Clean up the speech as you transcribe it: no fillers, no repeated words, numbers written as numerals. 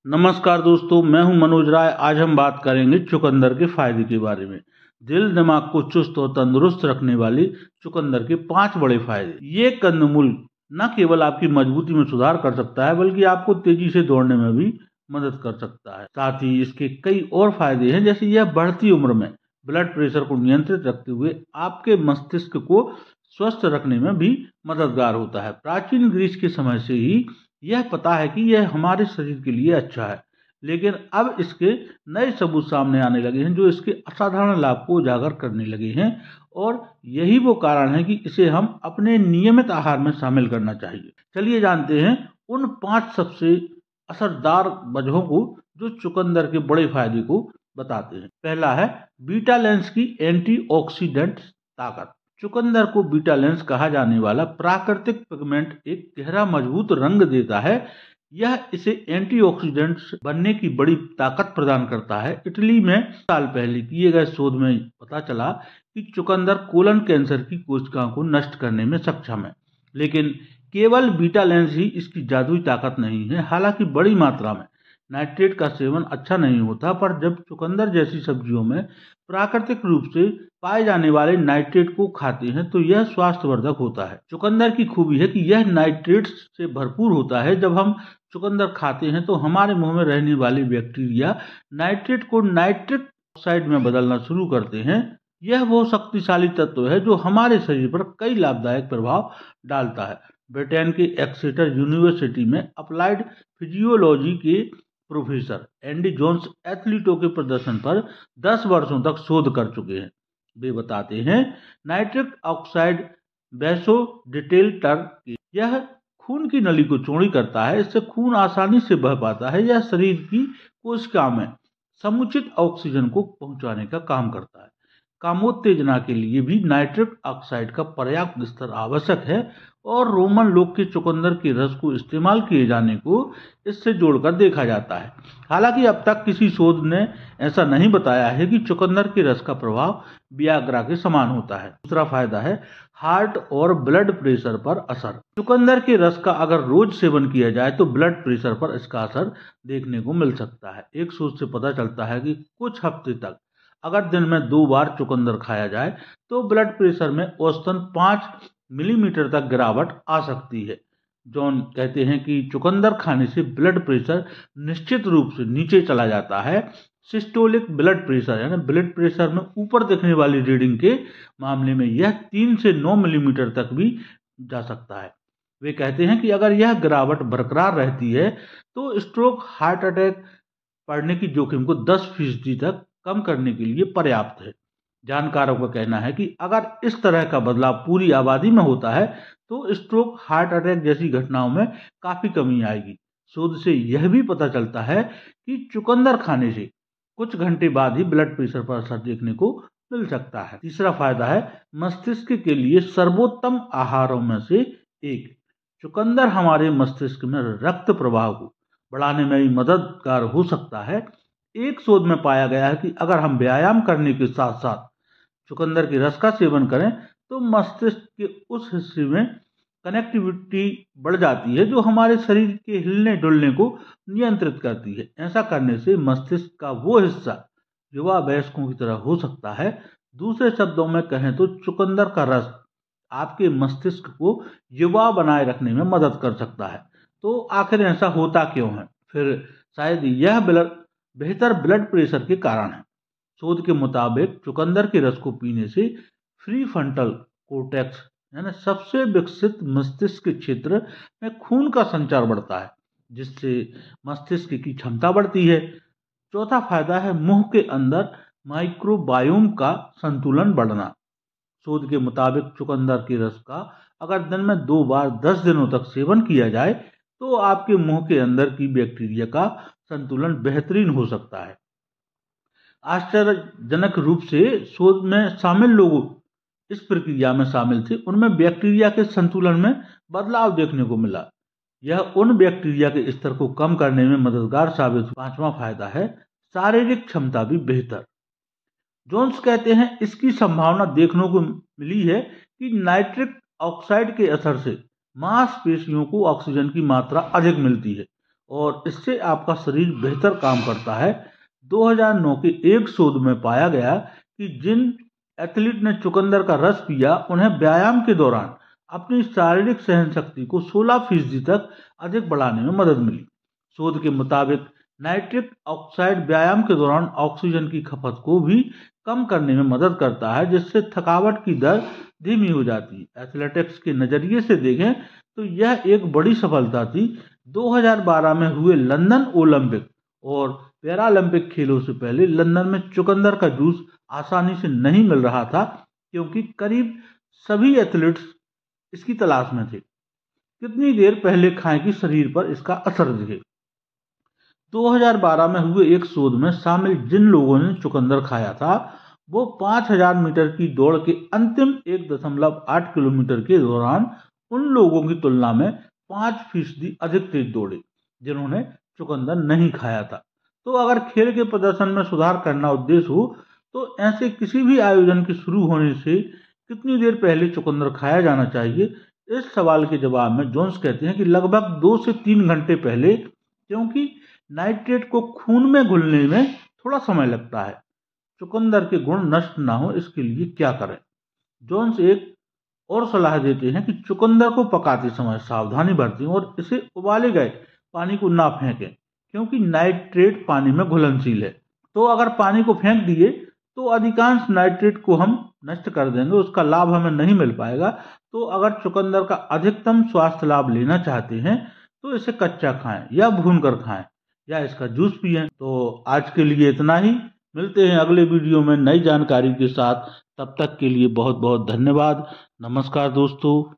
नमस्कार दोस्तों, मैं हूं मनोज राय। आज हम बात करेंगे चुकंदर के फायदे के बारे में। दिल दिमाग को चुस्त और तंदुरुस्त रखने वाली चुकंदर के 5 बड़े फायदे। ये कंदमूल न केवल आपकी मजबूती में सुधार कर सकता है, बल्कि आपको तेजी से दौड़ने में भी मदद कर सकता है। साथ ही इसके कई और फायदे हैं, जैसे यह बढ़ती उम्र में ब्लड प्रेशर को नियंत्रित रखते हुए आपके मस्तिष्क को स्वस्थ रखने में भी मददगार होता है। प्राचीन ग्रीस के समय से ही यह पता है कि यह हमारे शरीर के लिए अच्छा है, लेकिन अब इसके नए सबूत सामने आने लगे हैं जो इसके असाधारण लाभ को उजागर करने लगे हैं, और यही वो कारण है कि इसे हम अपने नियमित आहार में शामिल करना चाहिए। चलिए जानते हैं उन 5 सबसे असरदार वजहों को जो चुकंदर के बड़े फायदे को बताते हैं। पहला है बीटा लेंस की एंटीऑक्सीडेंट ताकत। चुकंदर को बीटा लेंस कहा जाने वाला प्राकृतिक पिगमेंट एक गहरा मजबूत रंग देता है। यह इसे एंटीऑक्सीडेंट्स बनने की बड़ी ताकत प्रदान करता है। इटली में साल पहले किए गए शोध में पता चला कि चुकंदर कोलन कैंसर की कोशिकाओं को नष्ट करने में सक्षम है, लेकिन केवल बीटा लेंस ही इसकी जादुई ताकत नहीं है। हालांकि बड़ी मात्रा में नाइट्रेट का सेवन अच्छा नहीं होता, पर जब चुकंदर जैसी सब्जियों में प्राकृतिक रूप से पाए जाने वाले नाइट्रेट को खाते हैं तो यह स्वास्थ्यवर्धक होता है। चुकंदर की खूबी है कि यह नाइट्रेट्स से भरपूर होता है। जब हम चुकंदर खाते हैं तो हमारे मुंह में रहने वाले बैक्टीरिया नाइट्रेट को नाइट्रिक ऑक्साइड में बदलना शुरू करते हैं। यह वो शक्तिशाली तत्व है जो हमारे शरीर पर कई लाभदायक प्रभाव डालता है। ब्रिटेन के एक्सेटर यूनिवर्सिटी में अप्लाइड फिजियोलॉजी के प्रोफेसर एंडी जोन्स एथलीटों के प्रदर्शन पर 10 वर्षों तक शोध कर चुके हैं। वे बताते हैं नाइट्रिक ऑक्साइड वैसोडिटेलटर, यह खून की नली को चौड़ी करता है। इससे खून आसानी से बह पाता है। यह शरीर की कोशिकाओं में समुचित ऑक्सीजन को पहुंचाने का काम करता है। कामोत्तेजना के लिए भी नाइट्रिक ऑक्साइड का पर्याप्त स्तर आवश्यक है, और रोमन लोग के चुकंदर के रस को इस्तेमाल किए जाने को इससे जोड़कर देखा जाता है। हालांकि अब तक किसी शोध ने ऐसा नहीं बताया है कि चुकंदर के रस का प्रभाव वियाग्रा के समान होता है। दूसरा फायदा है हार्ट और ब्लड प्रेशर पर असर। चुकंदर के रस का अगर रोज सेवन किया जाए तो ब्लड प्रेशर पर इसका असर देखने को मिल सकता है। एक शोध से पता चलता है कि कुछ हफ्ते तक अगर दिन में 2 बार चुकंदर खाया जाए तो ब्लड प्रेशर में औसतन 5 मिलीमीटर तक गिरावट आ सकती है। जॉन कहते हैं कि चुकंदर खाने से ब्लड प्रेशर निश्चित रूप से नीचे चला जाता है। सिस्टोलिक ब्लड प्रेशर यानी ब्लड प्रेशर में ऊपर दिखने वाली रीडिंग के मामले में यह 3 से 9 मिलीमीटर तक भी जा सकता है। वे कहते हैं कि अगर यह गिरावट बरकरार रहती है तो स्ट्रोक, हार्ट अटैक पड़ने की जोखिम को 10% तक कम करने के लिए पर्याप्त है। जानकारों का कहना है कि अगर इस तरह का बदलाव पूरी आबादी में होता है तो स्ट्रोक, हार्ट अटैक जैसी घटनाओं में काफी कमी आएगी। शोध से यह भी पता चलता है कि चुकंदर खाने से कुछ घंटे बाद ही ब्लड प्रेशर पर असर देखने को मिल सकता है। तीसरा फायदा है मस्तिष्क के लिए सर्वोत्तम आहारों में से एक। चुकंदर हमारे मस्तिष्क में रक्त प्रवाह को बढ़ाने में भी मददगार हो सकता है। एक शोध में पाया गया है कि अगर हम व्यायाम करने के साथ साथ चुकंदर के रस का सेवन करें तो मस्तिष्क के उस हिस्से में कनेक्टिविटी बढ़ जाती है जो हमारे शरीर के हिलने डुलने को नियंत्रित करती है। ऐसा करने से मस्तिष्क का वो हिस्सा युवा वयस्कों की तरह हो सकता है। दूसरे शब्दों में कहें तो चुकंदर का रस आपके मस्तिष्क को युवा बनाए रखने में मदद कर सकता है। तो आखिर ऐसा होता क्यों है? फिर शायद यह बेहतर ब्लड प्रेशर के कारण है। शोध के मुताबिक चुकंदर के रस को पीने से प्रीफ्रंटल कोर्टेक्स यानी सबसे विकसित मस्तिष्क क्षेत्र में खून का संचार बढ़ता है, जिससे मस्तिष्क की क्षमता बढ़ती है। चौथा फायदा है मुंह के अंदर माइक्रोबायोम का संतुलन बढ़ना। शोध के मुताबिक चुकंदर के रस का अगर दिन में 2 बार 10 दिनों तक सेवन किया जाए तो आपके मुंह के अंदर की बैक्टीरिया का संतुलन बेहतरीन हो सकता है। आश्चर्यजनक रूप से शोध में शामिल लोग इस प्रक्रिया में शामिल थे, उनमें बैक्टीरिया के संतुलन में बदलाव देखने को मिला। यह उन बैक्टीरिया के स्तर को कम करने में मददगार साबित हुआ। पांचवा फायदा है शारीरिक क्षमता भी बेहतर। जोन्स कहते हैं इसकी संभावना देखने को मिली है कि नाइट्रिक ऑक्साइड के असर से मांसपेशियों को ऑक्सीजन की मात्रा अधिक मिलती है और इससे आपका शरीर बेहतर काम करता है। 2009 के एक शोध में पाया गया कि जिन एथलीट ने चुकंदर का रस पिया उन्हें व्यायाम के दौरान अपनी शारीरिक सहन शक्ति को 16% तक अधिक बढ़ाने में मदद मिली। शोध के मुताबिक नाइट्रिक ऑक्साइड व्यायाम के दौरान ऑक्सीजन की खपत को भी कम करने में मदद करता है, जिससे थकावट की दर धीमी हो जाती है। एथलेटिक्स के नजरिए से देखें तो यह एक बड़ी सफलता थी। 2012 में हुए लंदन ओलंपिक और पैरालंपिक खेलों से पहले लंदन में चुकंदर का जूस आसानी से नहीं मिल रहा था, क्योंकि करीब सभी एथलीट्स इसकी तलाश में थे। कितनी देर पहले खाएं कि शरीर पर इसका असर दिखे। 2012 में हुए एक शोध में शामिल जिन लोगों ने चुकंदर खाया था वो 5000 मीटर की दौड़ के अंतिम 1.8 किलोमीटर के दौरान उन लोगों की तुलना में 5% अधिक तेज दौड़े जिन्होंने चुकंदर नहीं खाया था। तो अगर खेल के प्रदर्शन में सुधार करना उद्देश्य हो तो ऐसे किसी भी आयोजन के शुरू होने से कितनी देर पहले चुकंदर खाया जाना चाहिए, इस सवाल के जवाब में जोन्स कहते हैं कि लगभग 2 से 3 घंटे पहले, क्योंकि नाइट्रेट को खून में घुलने में थोड़ा समय लगता है। चुकंदर के गुण नष्ट ना हो इसके लिए क्या करें। जोन्स एक और सलाह देते हैं कि चुकंदर को पकाते समय सावधानी बरतें और इसे उबाले गए पानी को ना फेंकें, क्योंकि नाइट्रेट पानी में घुलनशील है। तो अगर पानी को फेंक दिए तो अधिकांश नाइट्रेट को हम नष्ट कर देंगे, उसका लाभ हमें नहीं मिल पाएगा। तो अगर चुकंदर का अधिकतम स्वास्थ्य लाभ लेना चाहते हैं तो इसे कच्चा खाएं या भून कर खाएं या इसका जूस पिएं। तो आज के लिए इतना ही, मिलते हैं अगले वीडियो में नई जानकारी के साथ। तब तक के लिए बहुत बहुत धन्यवाद। नमस्कार दोस्तों।